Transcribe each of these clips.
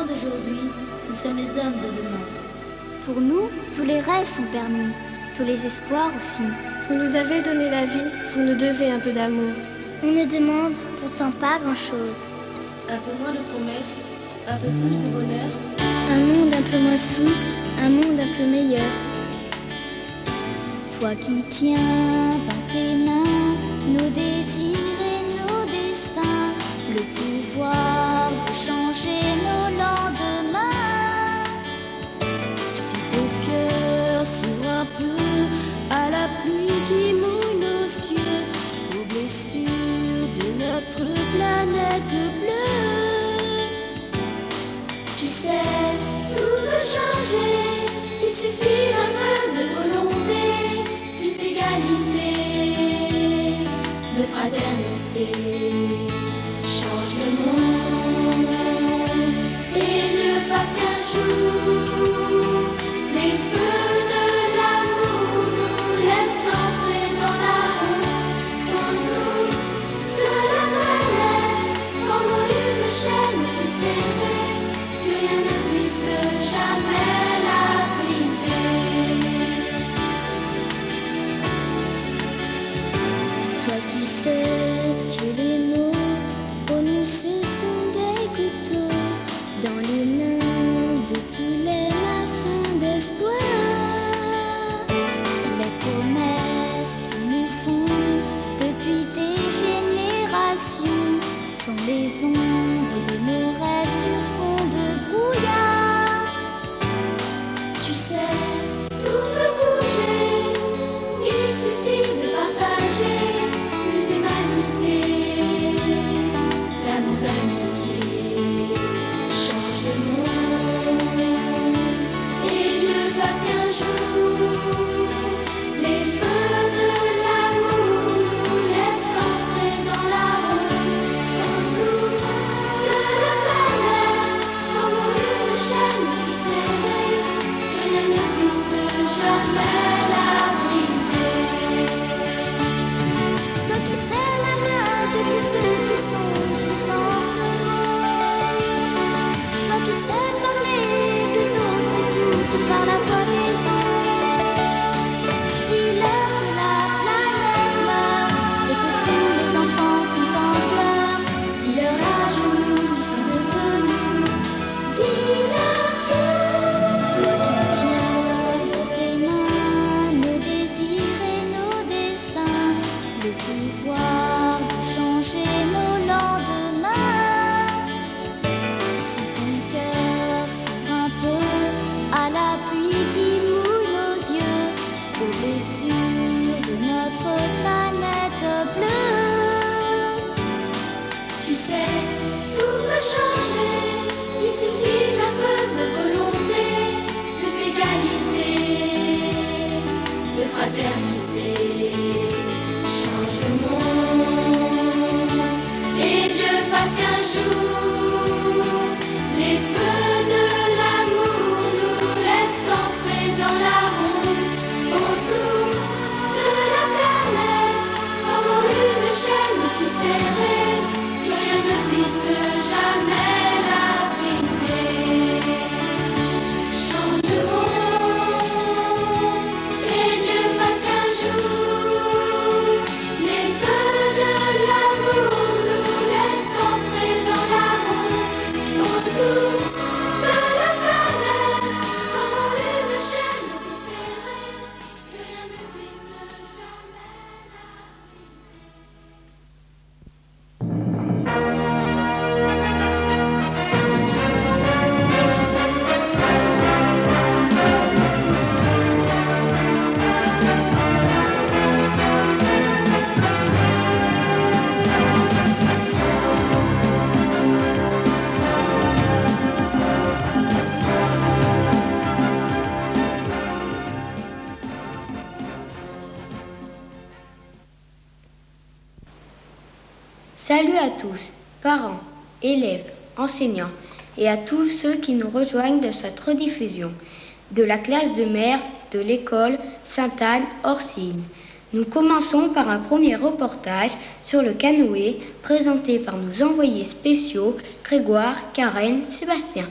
enfants d'aujourd'hui, nous sommes les hommes de demain. Pour nous, tous les rêves sont permis, tous les espoirs aussi. Vous nous avez donné la vie, vous nous devez un peu d'amour. On ne demande pourtant pas grand-chose. Un peu moins de promesses, un peu plus de bonheur. Un monde un peu moins fou, un monde un peu meilleur. Toi qui tiens dans tes mains nos désirs et nos destins, le pouvoir de changer nos lendemains. Si ton cœur s'ouvre un peu à la pluie qui mouille nos yeux, aux blessures de notre planète bleue. Tu sais, tout peut changer, il suffit d'un peu de volonté, plus d'égalité, de fraternité. Change le monde et Dieu fasse qu'un jour les feux de l'amour nous laissent entrer dans la honte autour de la planète, comme une chaîne si serrée que rien ne puisse jamais la briser. Toi qui sais que les mots prononcés sont des couteaux dans les mains de tous les marchands d'espoir. Les promesses qui nous font depuis des générations sont les ombres de nos rêves sur fond de brouillard. Tu sais, tout peut bouger, il suffit de partager plus d'humanité, d'amour, d'amitié. Change le monde et Dieu fasse qu'un jour les feux de l'amour nous laissent entrer dans la honte autour de la planète, comme une chaîne si serrée que rien ne puisse jamais la briser. Toi qui serres la main de tous ceux qui sont sans ce monde, toi qui sais parler que d'autres écoutent par la voix des ondes, dis-leur que la planète meurt et que tous les enfants sont en pleurs. Dis-leur à genoux ils sont devenus fous. Dis-leur tout. Toi qui tiens dans tes mains nos désirs et nos destins, le pouvoir de changer nos lendemains. Si ton cœur s'ouvre un peu à la pluie qui mouille nos yeux, aux blessures de notre planète bleue. Tu sais, tout peut changer, il suffit d'un peu de volonté, plus d'égalité, de fraternité. Change le monde et Dieu fasse qu'un jour les feux de l'amour nous laissent entrer dans la honte autour de la planète, comme une chaîne si serrée que rien ne puisse jamais la briser. Change le monde et Dieu fasse qu'un jour les feux de l'amour nous laissent entrer dans la honte autour de la planète, comme une chaîne si serrée que rien ne puisse jamais la Salut à tous, parents, élèves, enseignants et à tous ceux qui nous rejoignent de cette rediffusion de la classe de mer de l'école Sainte-Anne-Orsine. Nous commençons par un premier reportage sur le canoë présenté par nos envoyés spéciaux Grégoire, Karen, Sébastien.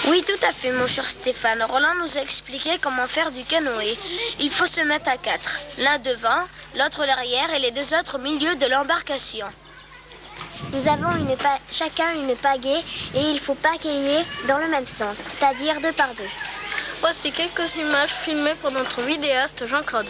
Oui, tout à fait, mon cher Stéphane. Roland nous a expliqué comment faire du canoë. Il faut se mettre à 4. L'un devant, l'autre derrière et les 2 autres au milieu de l'embarcation. Nous avons chacun une pagaie et il faut pagayer dans le même sens, c'est-à-dire 2 par 2. Voici quelques images filmées par notre vidéaste Jean-Claude.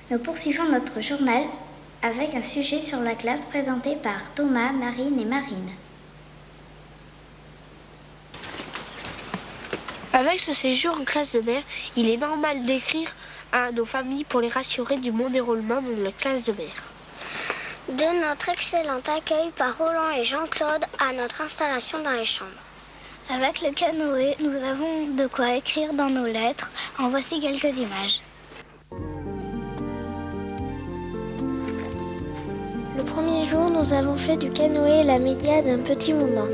Nous poursuivons notre journal avec un sujet sur la classe présenté par Thomas, Marine et Marine. Avec ce séjour en classe de mer, il est normal d'écrire à nos familles pour les rassurer du bon déroulement de la classe de mer. De notre excellent accueil par Roland et Jean-Claude à notre installation dans les chambres. Avec le canoë, nous avons de quoi écrire dans nos lettres. En voici quelques images. Le premier jour, nous avons fait du canoë la média d'un petit moment.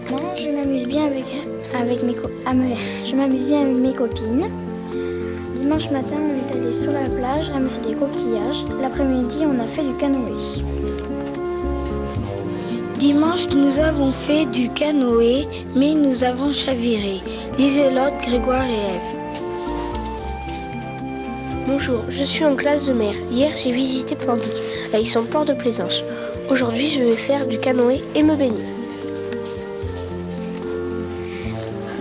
Moi, je m'amuse bien avec mes copines. Dimanche matin, on est allé sur la plage ramasser des coquillages. L'après-midi, on a fait du canoë. Dimanche, nous avons fait du canoë, mais nous avons chaviré. Liselotte, Grégoire et Ève. Bonjour, je suis en classe de mer. Hier, j'ai visité Pornic, à Issant-Port de Plaisance. Aujourd'hui, je vais faire du canoë et me baigner.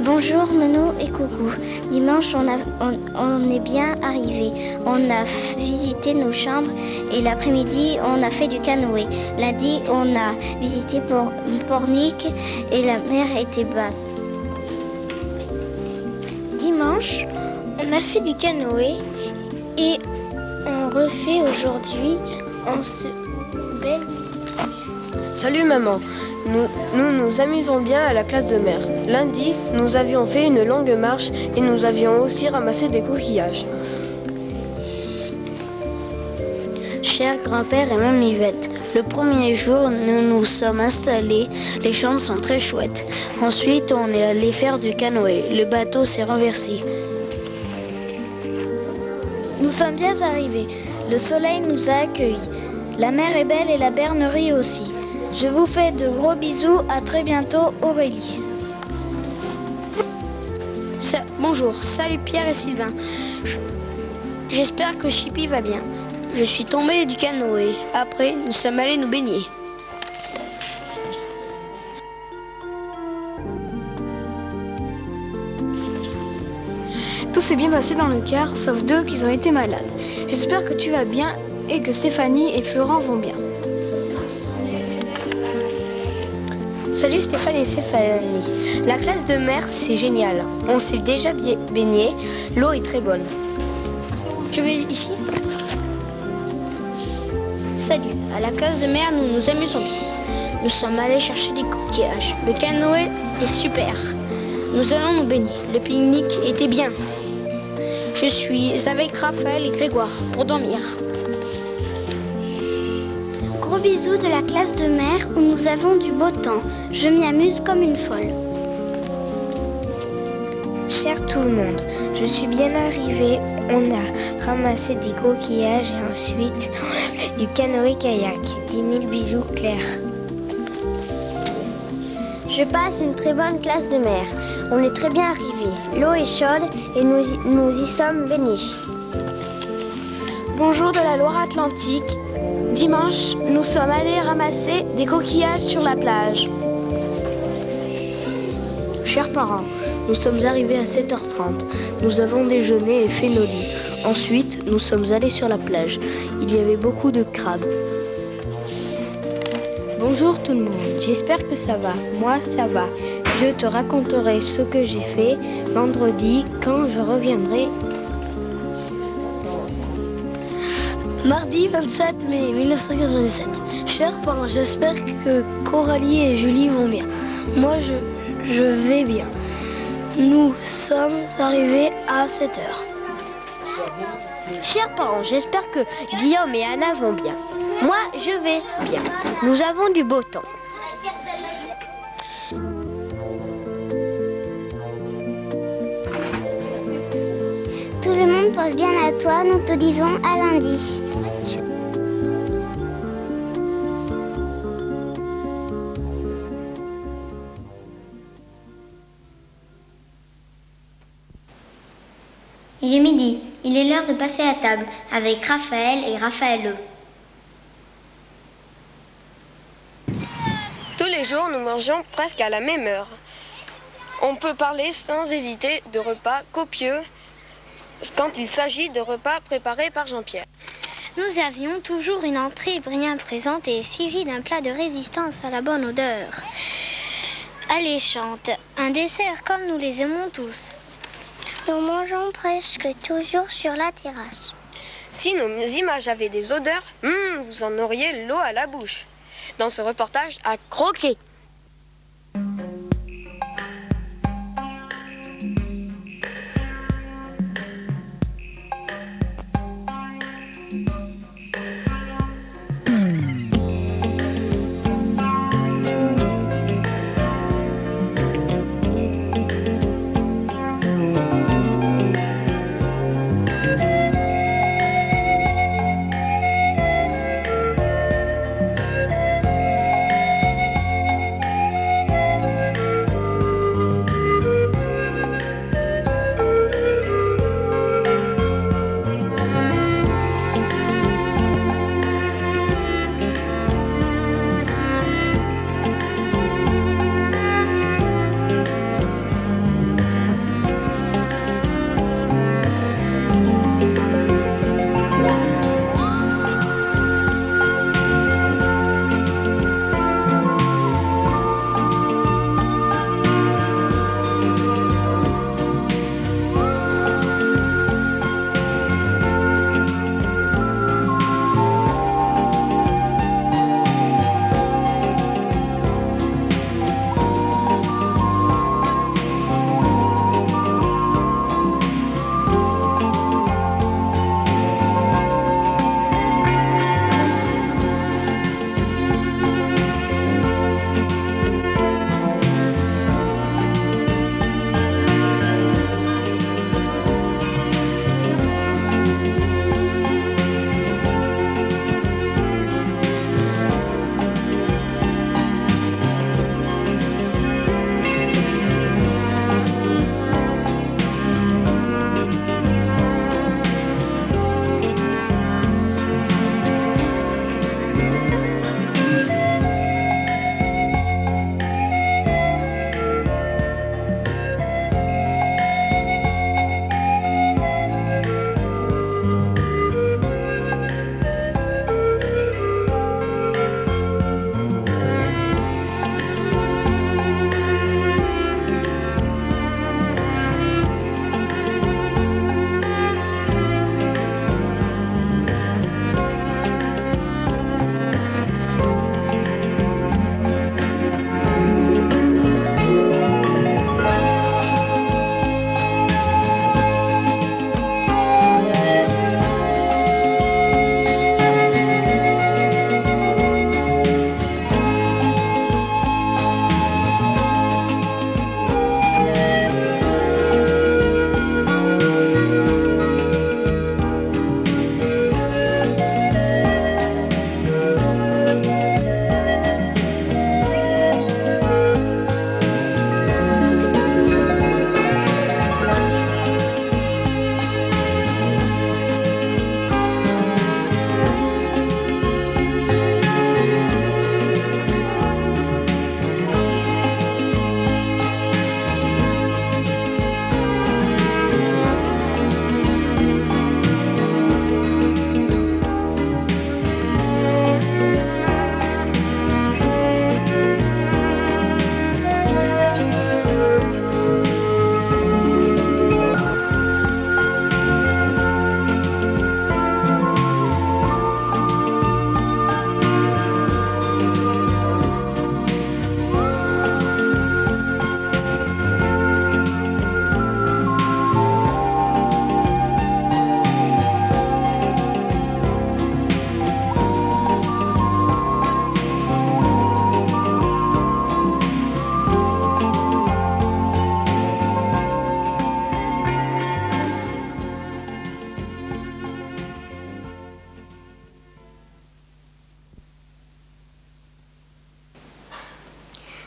Bonjour Menou et coucou. Dimanche, on est bien arrivé. On a visité nos chambres et l'après-midi, on a fait du canoë. Lundi, on a visité Pornic et la mer était basse. Dimanche, on a fait du canoë et on refait aujourd'hui en ce bel... Salut maman, nous nous amusons bien à la classe de mer. Lundi, nous avions fait une longue marche et nous avions aussi ramassé des coquillages. Cher grand-père et même Yvette, le premier jour, nous nous sommes installés. Les chambres sont très chouettes. Ensuite, on est allé faire du canoë. Le bateau s'est renversé. Nous sommes bien arrivés. Le soleil nous a accueillis. La mer est belle et la bernerie aussi. Je vous fais de gros bisous. À très bientôt, Aurélie. Bonjour, salut Pierre et Sylvain. J'espère que Chippy va bien. Je suis tombée du canoë. Après, nous sommes allés nous baigner. Tout s'est bien passé dans le car, sauf deux qui ont été malades. J'espère que tu vas bien et que Stéphanie et Florent vont bien. Salut Stéphane et Stéphanie. La classe de mer, c'est génial. On s'est déjà baigné. L'eau est très bonne. Je vais ici. Salut, à la classe de mer, nous nous amusons bien. Nous sommes allés chercher des coquillages. Le canoë est super. Nous allons nous baigner. Le pique-nique était bien. Je suis avec Raphaël et Grégoire pour dormir. Gros bisous de la classe de mer où nous avons du beau temps. Je m'y amuse comme une folle. Cher tout le monde, je suis bien arrivée. On a ramassé des coquillages et ensuite on a fait du canoë-kayak. 10 000 bisous, Claire. Je passe une très bonne classe de mer. On est très bien arrivés. L'eau est chaude et nous y sommes baignés. Bonjour de la Loire-Atlantique. Dimanche, nous sommes allés ramasser des coquillages sur la plage. Chers parents, nous sommes arrivés à 7h30. Nous avons déjeuné et fait nos lits. Ensuite, nous sommes allés sur la plage. Il y avait beaucoup de crabes. Bonjour tout le monde, j'espère que ça va. Moi, ça va. Je te raconterai ce que j'ai fait vendredi quand je reviendrai. Mardi 27 mai 1997. Chers parents, j'espère que Coralie et Julie vont bien. Moi, je vais bien. Nous sommes arrivés à 7h. Chers parents, j'espère que Guillaume et Anna vont bien. Moi, je vais bien. Nous avons du beau temps. Tout le monde pense bien à toi. Nous te disons à lundi. Il est midi. Il est l'heure de passer à table avec Raphaël et Raphaël. Tous les jours, nous mangeons presque à la même heure. On peut parler sans hésiter de repas copieux quand il s'agit de repas préparés par Jean-Pierre. Nous avions toujours une entrée bien présente et suivie d'un plat de résistance à la bonne odeur alléchante, un dessert comme nous les aimons tous. Nous mangeons presque toujours sur la terrasse. Si nos images avaient des odeurs, vous en auriez l'eau à la bouche. Dans ce reportage, à croquer.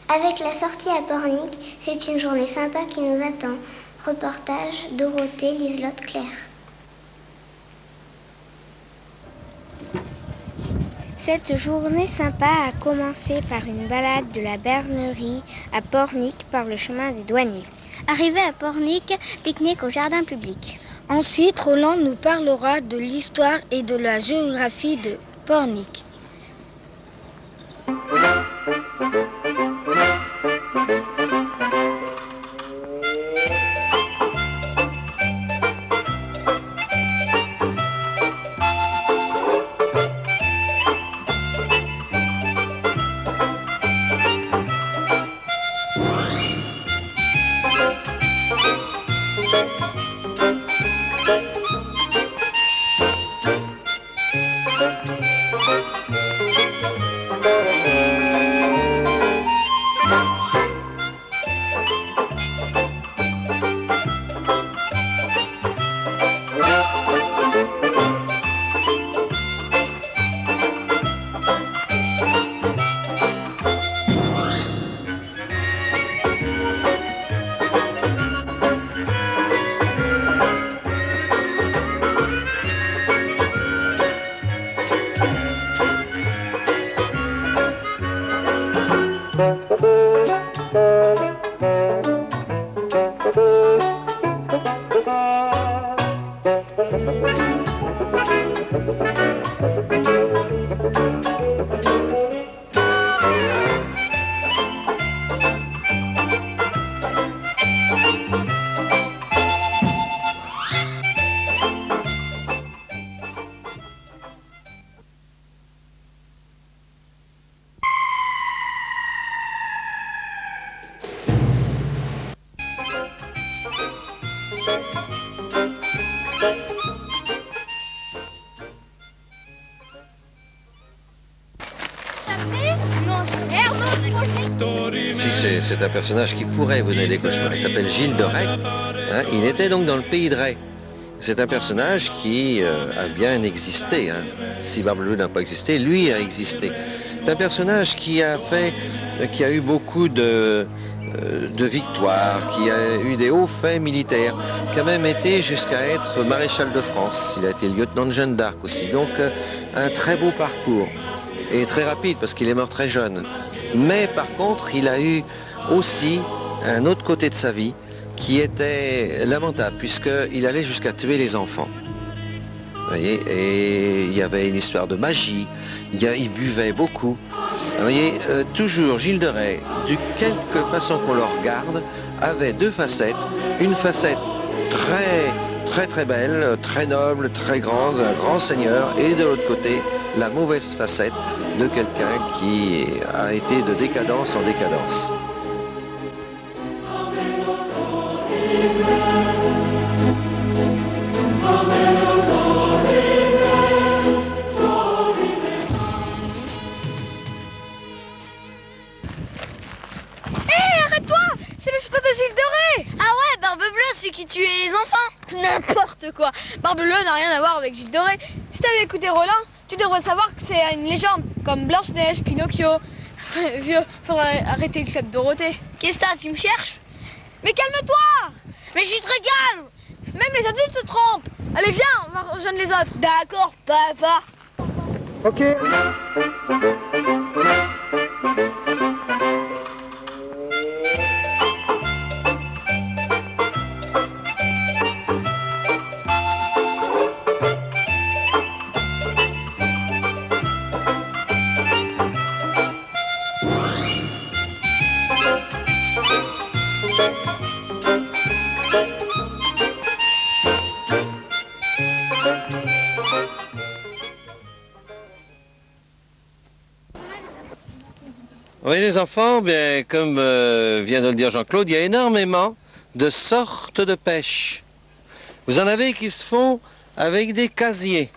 Avec la sortie à Pornic, c'est une journée sympa qui nous attend. Reportage Dorothée Liselotte Claire. Cette journée sympa a commencé par une balade de la Bernerie à Pornic par le chemin des douaniers. Arrivé à Pornic, pique-nique au jardin public. Ensuite, Roland nous parlera de l'histoire et de la géographie de Pornic. C'est un personnage qui pourrait vous donner des cauchemars. Il s'appelle Gilles de Rais. Hein, il était donc dans le pays de Rais. C'est un personnage qui a bien existé. Hein. Si Barbe-Bleue n'a pas existé, lui a existé. C'est un personnage qui a eu beaucoup de victoires, qui a eu des hauts faits militaires, qui a même été jusqu'à être maréchal de France. Il a été lieutenant de Jeanne d'Arc aussi. Donc un très beau parcours et très rapide parce qu'il est mort très jeune. Mais par contre, il a eu aussi un autre côté de sa vie qui était lamentable puisqu'il allait jusqu'à tuer les enfants. Vous voyez, et il y avait une histoire de magie, il buvait beaucoup. Vous voyez, toujours Gilles de Rais, de quelque façon qu'on le regarde, avait deux facettes. Une facette très belle, très noble, très grande, un grand seigneur, et de l'autre côté, la mauvaise facette de quelqu'un qui a été de décadence en décadence. Celui qui tuait les enfants. N'importe quoi. Barbe-Bleue n'a rien à voir avec Gilles de Rais. Si t'avais écouté Roland, tu devrais savoir que c'est une légende, comme Blanche-Neige, Pinocchio. Vieux, faudrait arrêter le club Dorothée. Qu'est-ce que t'as, tu me cherches? Mais calme-toi. Mais je te regarde. Même les adultes se trompent. Allez, viens, on va rejoindre les autres. D'accord, papa. Ok. Oui, les enfants, bien, comme vient de le dire Jean-Claude, il y a énormément de sortes de pêche. Vous en avez qui se font avec des casiers.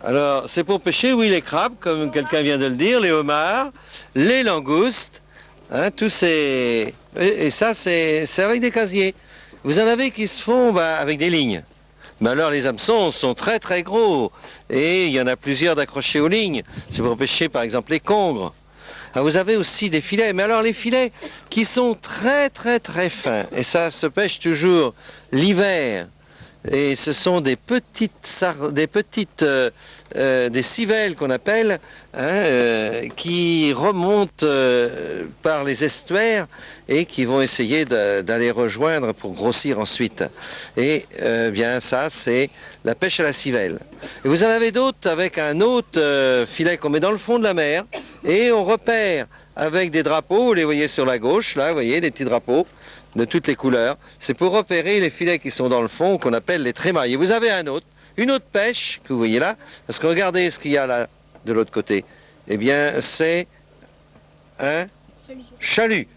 Alors, c'est pour pêcher, oui, les crabes, comme quelqu'un vient de le dire, les homards, les langoustes, hein, tous ces... Et ça, c'est avec des casiers. Vous en avez qui se font avec des lignes. Mais alors, les hameçons sont très gros. Et il y en a plusieurs d'accrochés aux lignes. C'est pour pêcher, par exemple, les congres. Alors vous avez aussi des filets, mais alors les filets qui sont très fins, et ça se pêche toujours l'hiver, Et ce sont des des civelles qu'on appelle, qui remontent par les estuaires et qui vont essayer d'aller rejoindre pour grossir ensuite. Et bien ça, c'est la pêche à la civelle. Et vous en avez d'autres avec un autre filet qu'on met dans le fond de la mer et on repère avec des drapeaux, vous les voyez sur la gauche, là, vous voyez, des petits drapeaux de toutes les couleurs. C'est pour repérer les filets qui sont dans le fond, qu'on appelle les trémailles. Et vous avez une autre pêche, que vous voyez là, parce que regardez ce qu'il y a là, de l'autre côté. Eh bien, c'est un chalut.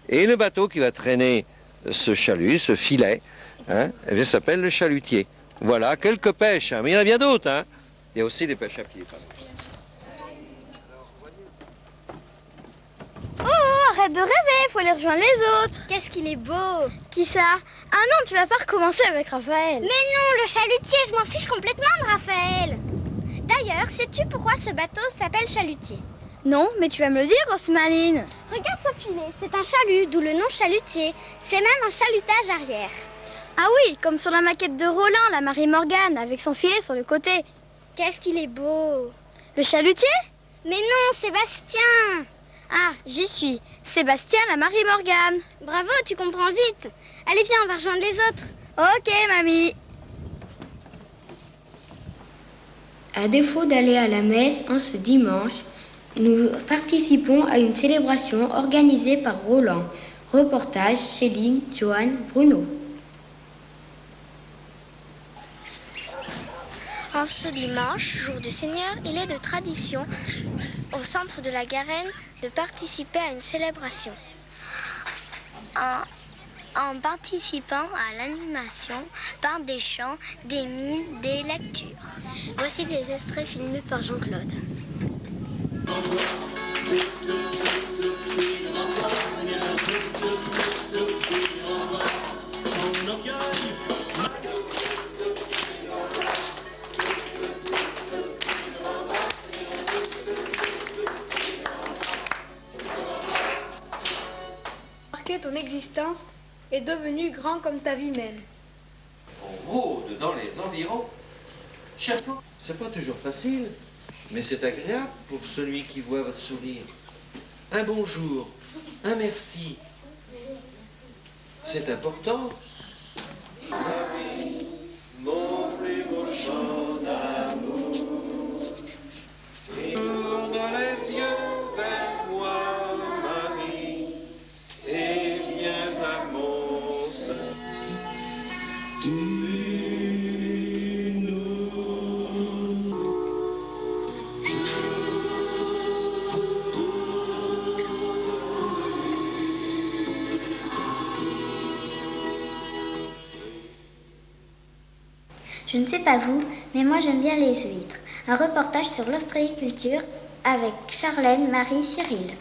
Et le bateau qui va traîner ce chalut, ce filet, eh bien, s'appelle le chalutier. Voilà, quelques pêches, mais il y en a bien d'autres. Il y a aussi des pêches à pied. Arrête de rêver, faut aller rejoindre les autres. Qu'est-ce qu'il est beau! Qui ça? Ah non, tu vas pas recommencer avec Raphaël. Mais non, le chalutier, je m'en fiche complètement de Raphaël. D'ailleurs, sais-tu pourquoi ce bateau s'appelle chalutier? Non, mais tu vas me le dire, grosse maline. Regarde ce filet, c'est un chalut, d'où le nom chalutier. C'est même un chalutage arrière. Ah oui, comme sur la maquette de Roland, la Marie-Morgane, avec son filet sur le côté. Qu'est-ce qu'il est beau! Le chalutier? Mais non, Sébastien! Ah, j'y suis. Sébastien, la Marie-Morgane. Bravo, tu comprends vite. Allez, viens, on va rejoindre les autres. Ok, mamie. À défaut d'aller à la messe en ce dimanche, nous participons à une célébration organisée par Roland. Reportage Céline, Joanne, Bruno. En ce dimanche, jour du Seigneur, il est de tradition au centre de la Garenne de participer à une célébration. En participant à l'animation par des chants, des mimes, des lectures. Voici des extraits filmés par Jean-Claude. Ton existence est devenu grand comme ta vie même. On rôde dans les environs. Cherchons. C'est pas toujours facile, mais c'est agréable pour celui qui voit votre sourire. Un bonjour, un merci. C'est important. Mon plus beau chant d'amour. Et ouvre les yeux vers moi, Marie. Et viens à mon sein. Je ne sais pas vous, mais moi j'aime bien les huîtres. Un reportage sur l'ostréiculture avec Charlène, Marie, Cyril.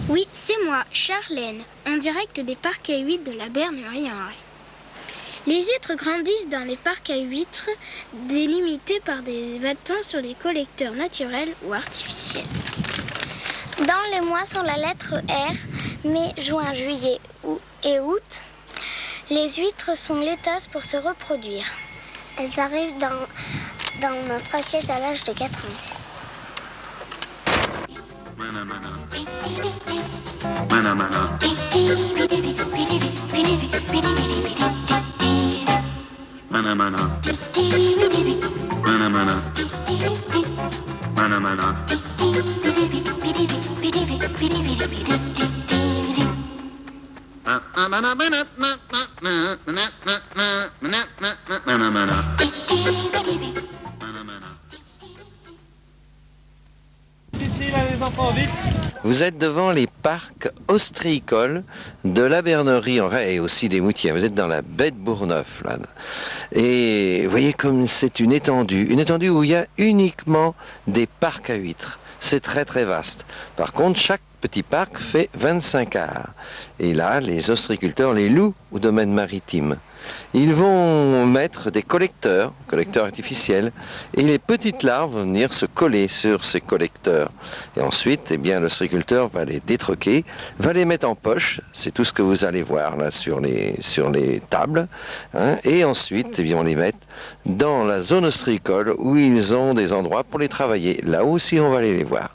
Oui, c'est moi, Charlène, en direct des parcs à huîtres de la Bernerie en Ré. Les huîtres grandissent dans les parcs à huîtres délimités par des bâtons sur des collecteurs naturels ou artificiels. Dans les mois sur la lettre R, mai, juin, juillet et août, les huîtres sont laiteuses pour se reproduire. Elles arrivent dans notre assiette à l'âge de 4 ans. Mana mana. Mana mana. Mana mana. Mana mana. Ici, là, les enfants, vite. Vous êtes devant les parcs ostréicoles de la Bernerie en Ré et aussi des Moutiers. Vous êtes dans la baie de Bourgneuf, là. Et vous voyez comme c'est une étendue où il y a uniquement des parcs à huîtres. C'est très très vaste. Par contre, chaque petit parc fait 25 arts. Et là, les ostréiculteurs les louent au domaine maritime. Ils vont mettre des collecteurs artificiels, et les petites larves vont venir se coller sur ces collecteurs. Et ensuite, eh bien, l'ostréiculteur va les détroquer, va les mettre en poche, c'est tout ce que vous allez voir là sur les tables, hein, et ensuite, eh bien, on les met dans la zone ostréicole où ils ont des endroits pour les travailler. Là aussi, on va aller les voir.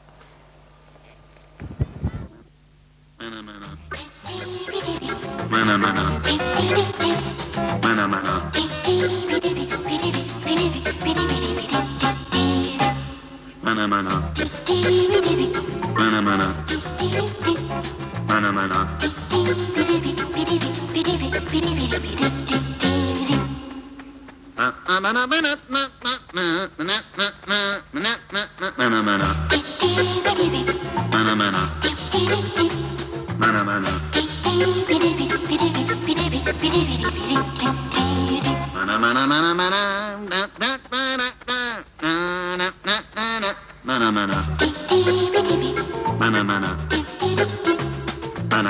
Mana mana. Mana mana. Mana mana. Mana mana. Mana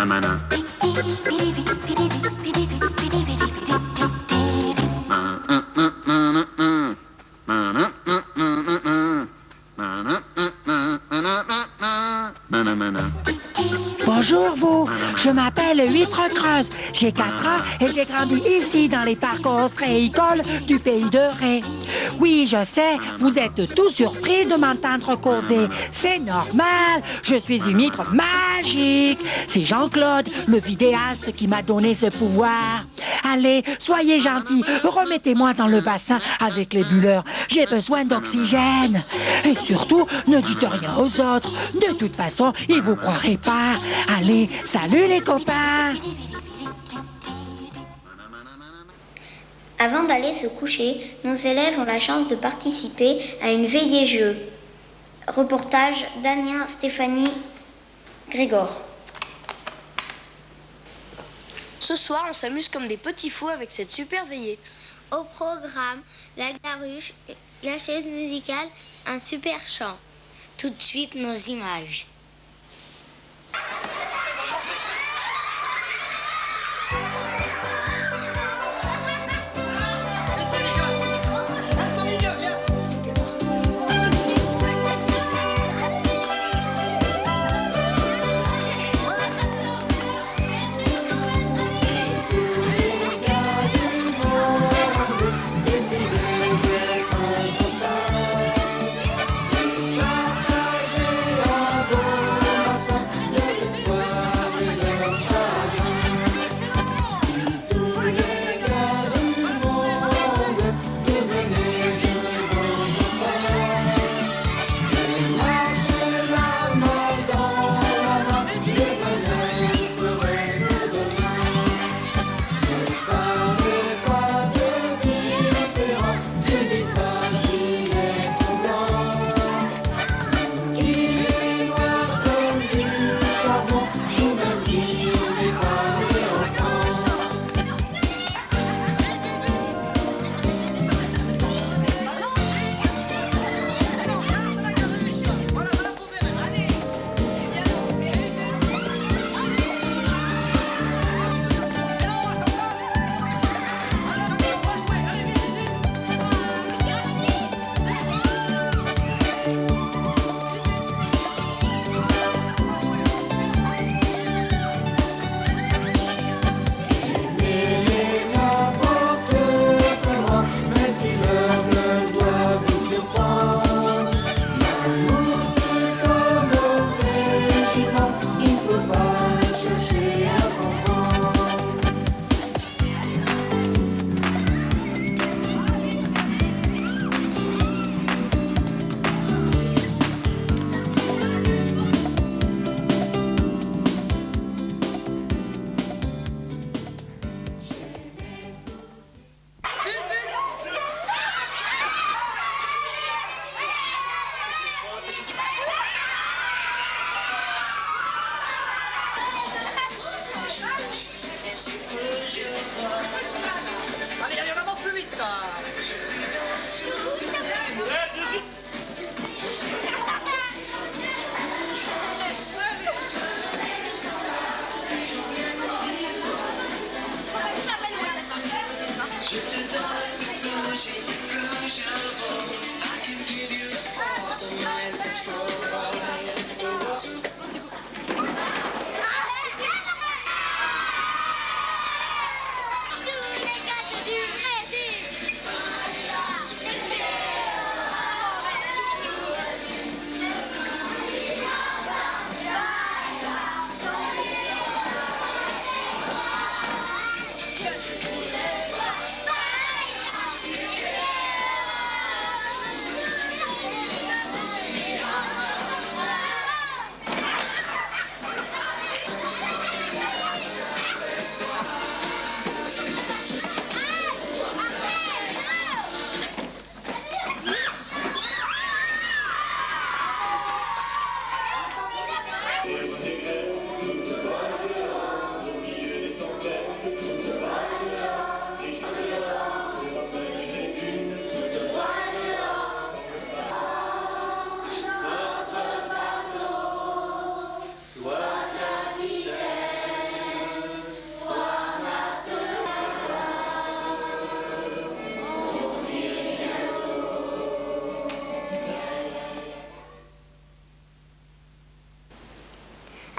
mana. Bonjour vous, je m'appelle Huître Creuse, j'ai 4 ans et j'ai grandi ici dans les parcs ostréicoles du pays de Ré. Oui, je sais, vous êtes tous surpris de m'entendre causer, c'est normal, je suis une huître magique. C'est Jean-Claude, le vidéaste, qui m'a donné ce pouvoir. Allez, soyez gentils, remettez-moi dans le bassin avec les bulleurs, j'ai besoin d'oxygène. Et surtout, ne dites rien aux autres, de toute façon, ils vous croiraient pas. Allez, salut les copains! Avant d'aller se coucher, nos élèves ont la chance de participer à une veillée jeu. Reportage Damien, Stéphanie, Grégor. Ce soir, on s'amuse comme des petits fous avec cette super veillée. Au programme, la garuche, la chaise musicale, un super chant. Tout de suite, nos images. Partager en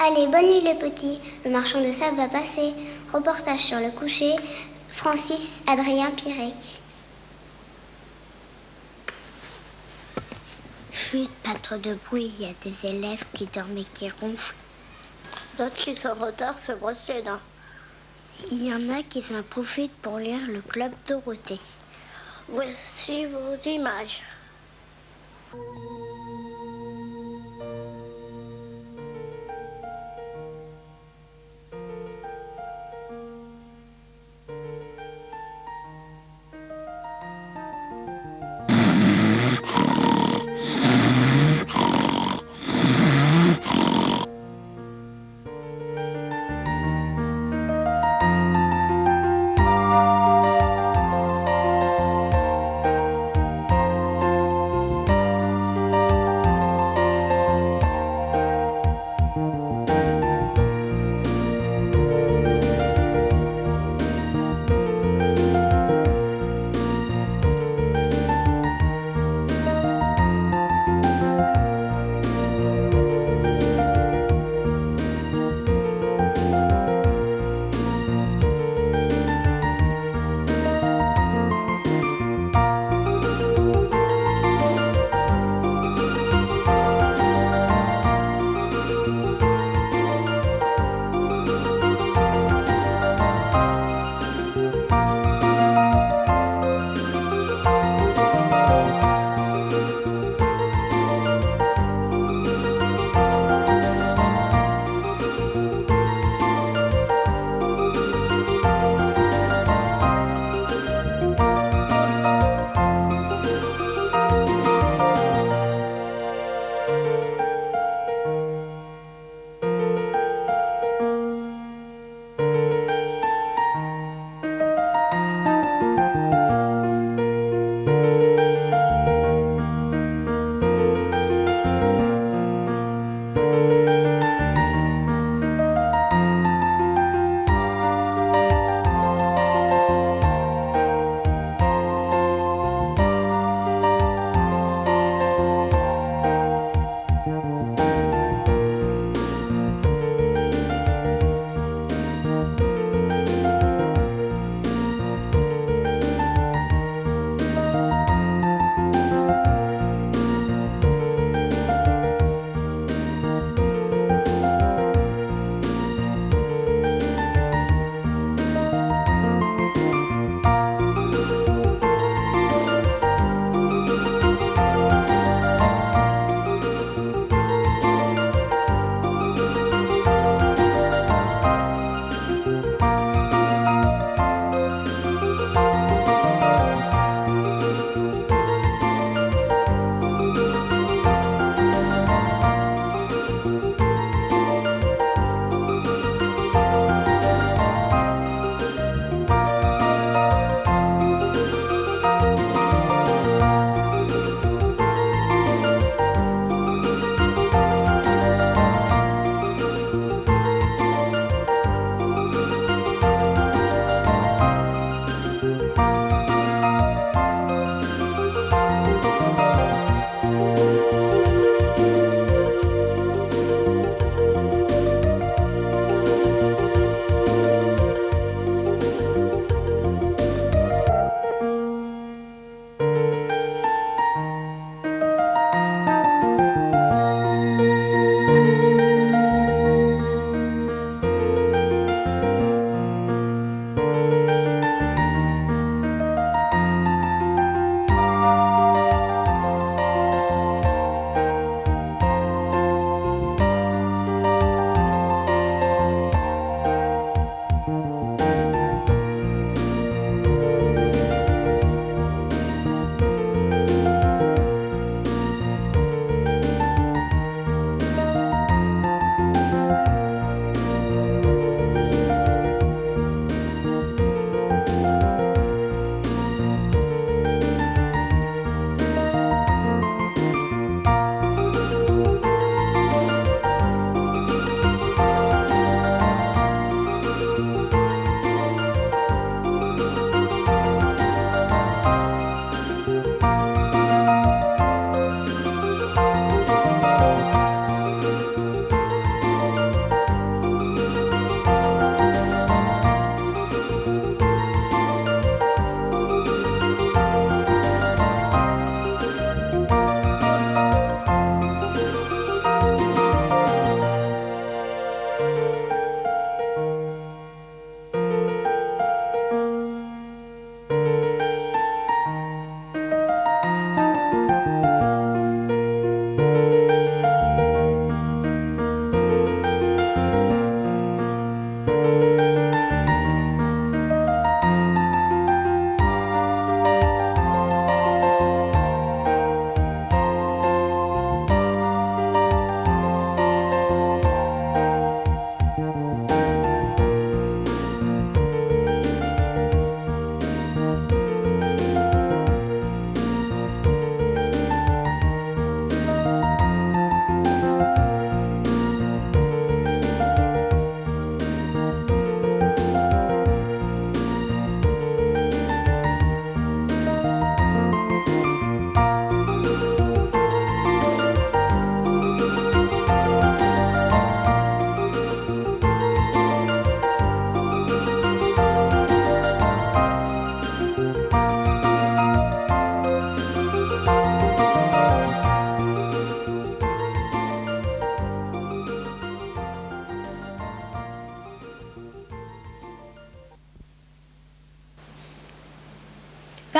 Allez, bonne nuit les petits. Le marchand de sable va passer. Reportage sur le coucher. Francis Adrien Pirec. Chut, pas trop de bruit. Il y a des élèves qui dorment et qui ronflent. D'autres qui sont en retard se brossent les dents. Il y en a qui en profitent pour lire le Club Dorothée. Voici vos images.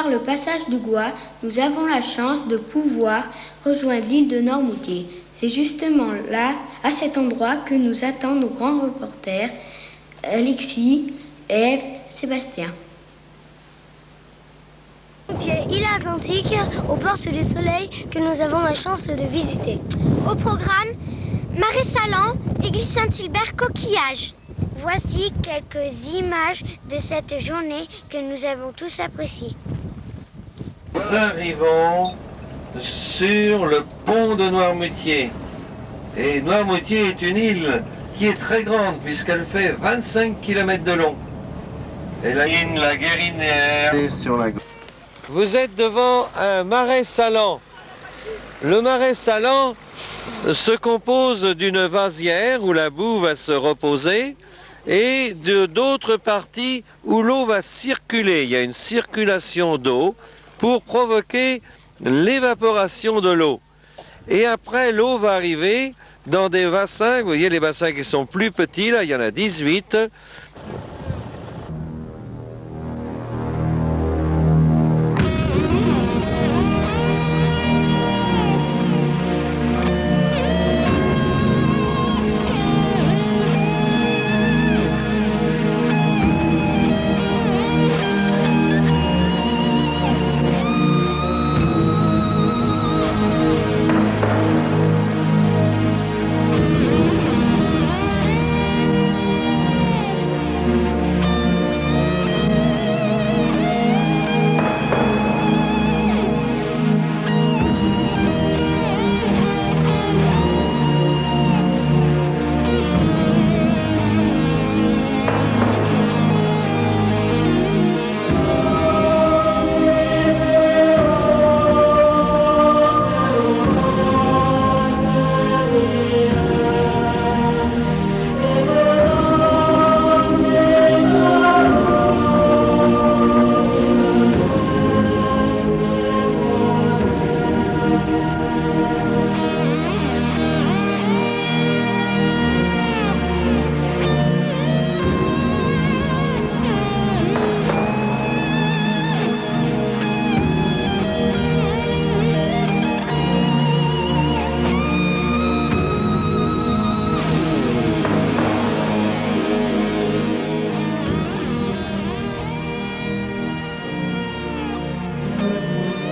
par le passage du Gois, nous avons la chance de pouvoir rejoindre l'île de Noirmoutier. C'est justement là, à cet endroit, que nous attendent nos grands reporters, Alexis, Ève, Sébastien. Île Atlantique, aux portes du soleil, que nous avons la chance de visiter. Au programme, Marais Salants, Église Saint-Hilbert, coquillage. Voici quelques images de cette journée que nous avons tous appréciée. Nous arrivons sur le pont de Noirmoutier. Et Noirmoutier est une île qui est très grande puisqu'elle fait 25 km de long. Et la ligne, la Guérinière, est sur la gauche. Vous êtes devant un marais salant. Le marais salant se compose d'une vasière où la boue va se reposer et d'autres parties où l'eau va circuler. Il y a une circulation d'eau pour provoquer l'évaporation de l'eau. Et après, l'eau va arriver dans des bassins. Vous voyez les bassins qui sont plus petits, là, il y en a 18.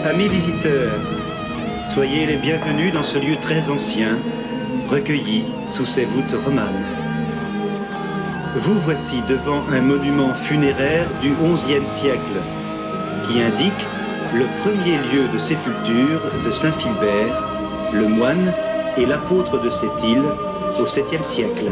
Amis visiteurs, soyez les bienvenus dans ce lieu très ancien, recueilli sous ses voûtes romanes. Vous voici devant un monument funéraire du XIe siècle, qui indique le premier lieu de sépulture de Saint Philbert, le moine et l'apôtre de cette île au 7e siècle.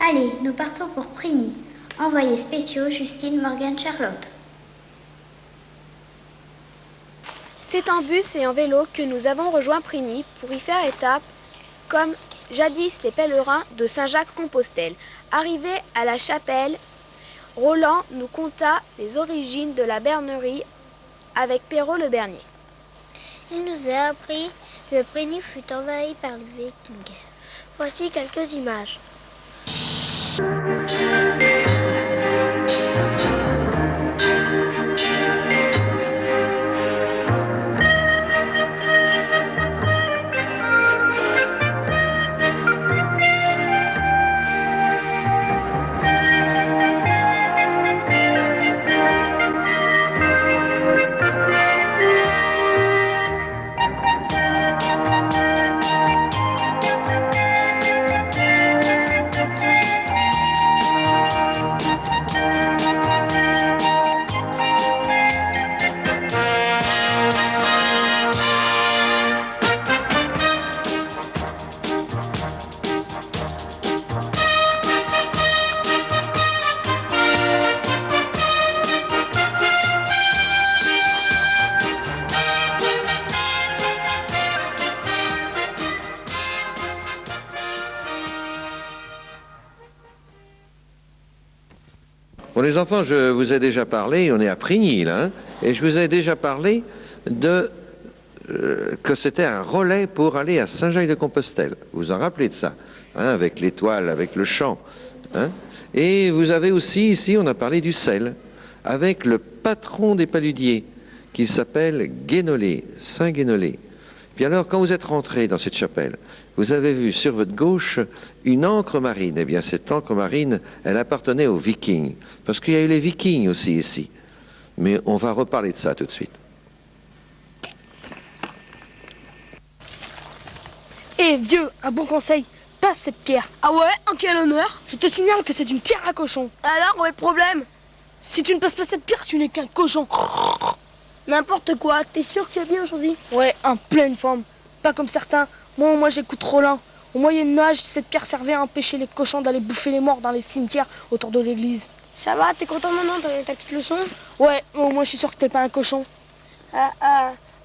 Allez, nous partons pour Prigny. Envoyés spéciaux Justine, Morgane, Charlotte. C'est en bus et en vélo que nous avons rejoint Prigny pour y faire étape, comme jadis les pèlerins de Saint-Jacques-Compostelle. Arrivés à la chapelle, Roland nous conta les origines de la bernerie avec Perrault le bernier. Il nous a appris que Prenny fut envahi par les Vikings. Voici quelques images. Bon, les enfants, je vous ai déjà parlé, on est à Prigny, là, hein, et je vous ai déjà parlé de que c'était un relais pour aller à Saint-Jacques-de-Compostelle. Vous vous en rappelez de ça, hein, avec l'étoile, avec le chant. Hein. Et vous avez aussi, ici, on a parlé du sel, avec le patron des paludiers, qui s'appelle Guénolé, Saint Guénolé. Puis alors, quand vous êtes rentré dans cette chapelle, vous avez vu sur votre gauche une ancre marine. Eh bien, cette ancre marine, elle appartenait aux Vikings. Parce qu'il y a eu les Vikings aussi ici. Mais on va reparler de ça tout de suite. Eh vieux, un bon conseil, passe cette pierre. Ah ouais, en quel honneur? Je te signale que c'est une pierre à cochon. Alors, où est le problème? Si tu ne passes pas cette pierre, tu n'es qu'un cochon. N'importe quoi, t'es sûr que tu es bien aujourd'hui? Ouais, en pleine forme. Pas comme certains. Moi j'écoute Roland. Au Moyen-Âge, cette pierre servait à empêcher les cochons d'aller bouffer les morts dans les cimetières autour de l'église. Ça va, t'es content maintenant de ta petite leçon? Ouais, au moins je suis sûr que t'es pas un cochon.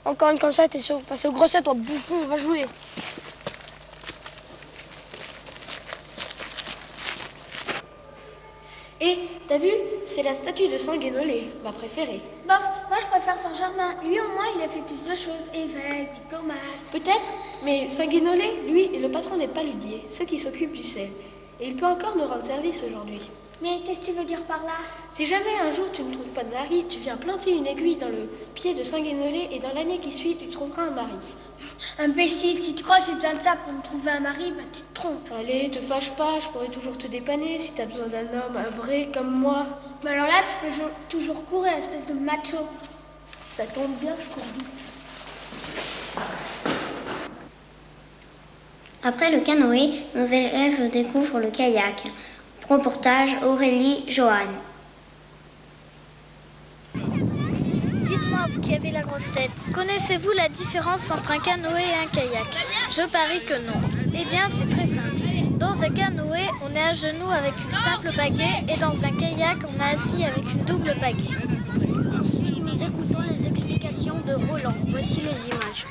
Encore une comme ça, t'es sûr de passer au grosset, toi, bouffon, on va jouer. Et t'as vu, c'est la statue de Saint Guénolé, ma préférée. Bof, moi je préfère Saint-Germain. Lui au moins il a fait plus de choses. Évêque, diplomate. Peut-être, mais Saint Guénolé, lui, est le patron des paludiers, ceux qui s'occupent du sel. Et il peut encore nous rendre service aujourd'hui. Mais qu'est-ce que tu veux dire par là? Si jamais un jour tu ne trouves pas de mari, tu viens planter une aiguille dans le pied de Saint Guénolé et dans l'année qui suit, tu trouveras un mari. Imbécile, si tu crois que j'ai besoin de ça pour me trouver un mari, bah tu te trompes. Allez, te fâche pas, je pourrais toujours te dépanner si t'as besoin d'un homme, un vrai comme moi. Mais alors là, tu peux toujours courir, espèce de macho. Ça tombe bien, je cours vite. Après le canoë, nos élèves découvrent le kayak. Reportage Aurélie Johan. Dites-moi, vous qui avez la grosse tête, connaissez-vous la différence entre un canoë et un kayak? Je parie que non. Eh bien, c'est très simple. Dans un canoë, on est à genoux avec une simple pagaie et dans un kayak, on est assis avec une double pagaie. Ensuite, nous écoutons les explications de Roland. Voici les images.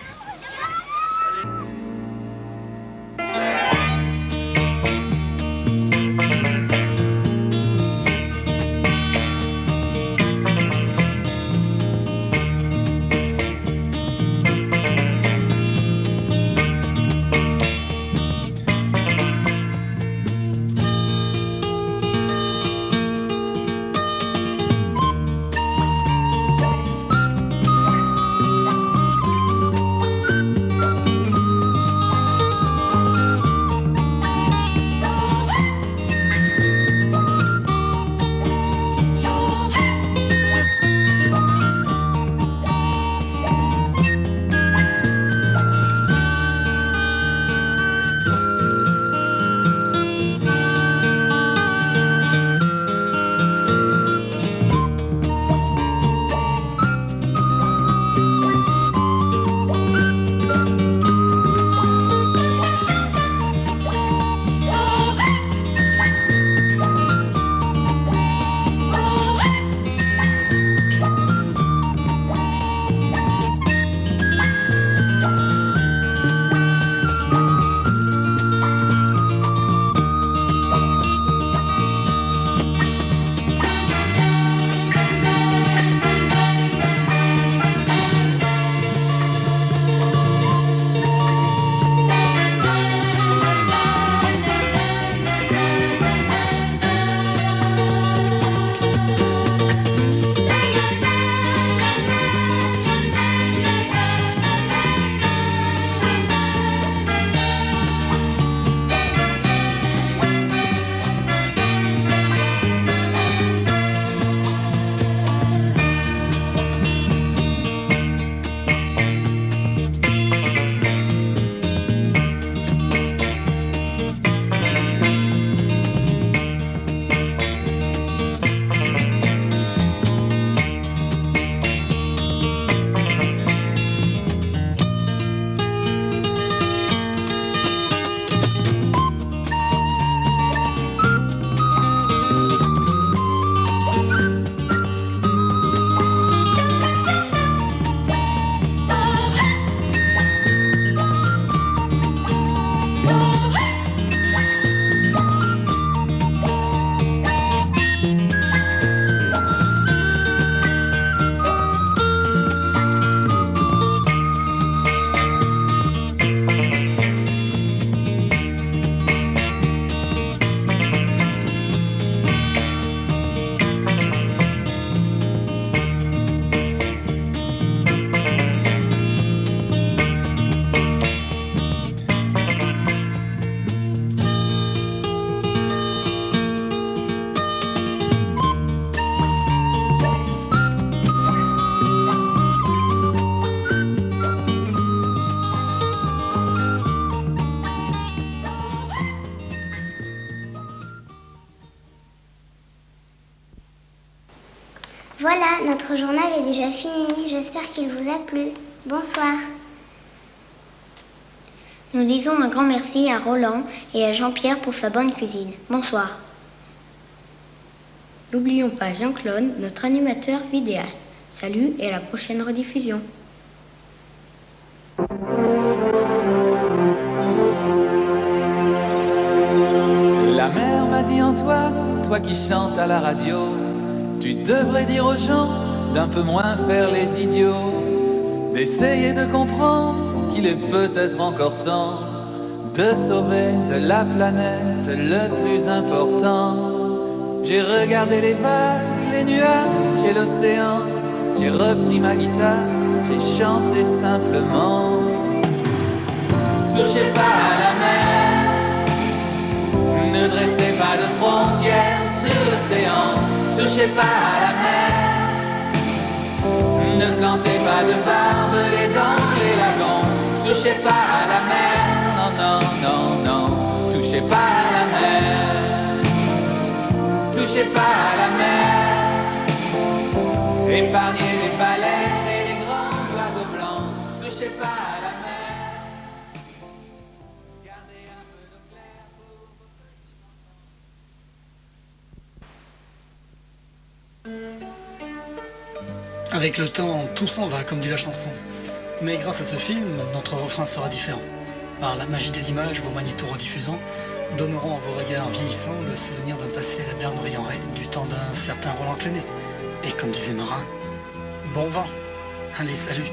notre journal est déjà fini. J'espère qu'il vous a plu. Bonsoir. Nous disons un grand merci à Roland et à Jean-Pierre pour sa bonne cuisine. Bonsoir. N'oublions pas Jean-Claude, notre animateur vidéaste. Salut et à la prochaine rediffusion. La mère m'a dit en toi, toi qui chantes à la radio, tu devrais dire aux gens d'un peu moins faire les idiots, d'essayer de comprendre qu'il est peut-être encore temps de sauver de la planète le plus important. J'ai regardé les vagues, les nuages et l'océan, j'ai repris ma guitare, j'ai chanté simplement. Touchez pas à la mer, ne dressez pas de frontières sur l'océan. Touchez pas à la mer, ne plantez pas de barbelés dans les lagons. Touchez pas à la mer, non, non, non, non. Touchez pas à la mer, touchez pas à la mer. Épargnez les baleines et les grands oiseaux blancs. Touchez pas à la mer. Gardez un peu d'eau claire pour vos petits enfants. Avec le temps, tout s'en va, comme dit la chanson. Mais grâce à ce film, notre refrain sera différent. Par la magie des images, vos magnéto-rediffusants donneront à vos regards vieillissants le souvenir d'un passé à la Bernerie-en-Ré, du temps d'un certain Roland Clénet. Et comme disait Marin, bon vent. Allez, salut.